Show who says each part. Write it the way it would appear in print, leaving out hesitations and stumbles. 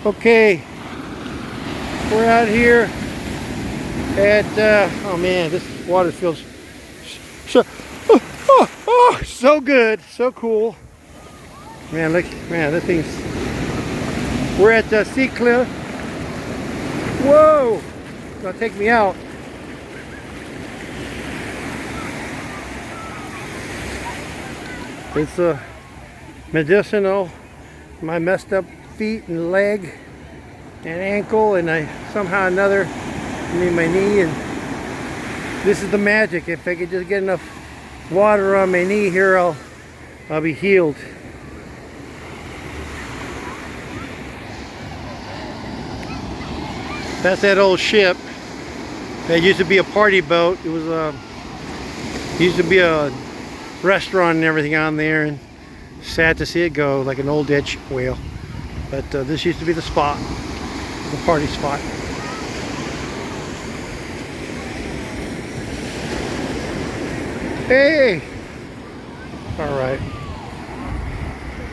Speaker 1: Okay, we're out here at, oh man, this water feels so, so good, so cool. Man, look, man, this thing's, we're at Sea Cliff. Whoa, it's gonna take me out. It's medicinal. My messed up feet and leg and ankle, and I somehow or another need my knee, and this is the magic. If I could just get enough water on my knee here, I'll be healed. That's that old ship that used to be a party boat. It was used to be a restaurant and everything on there, and sad to see it go, like an old dead whale. But this used to be the spot, the party spot. Hey! All right.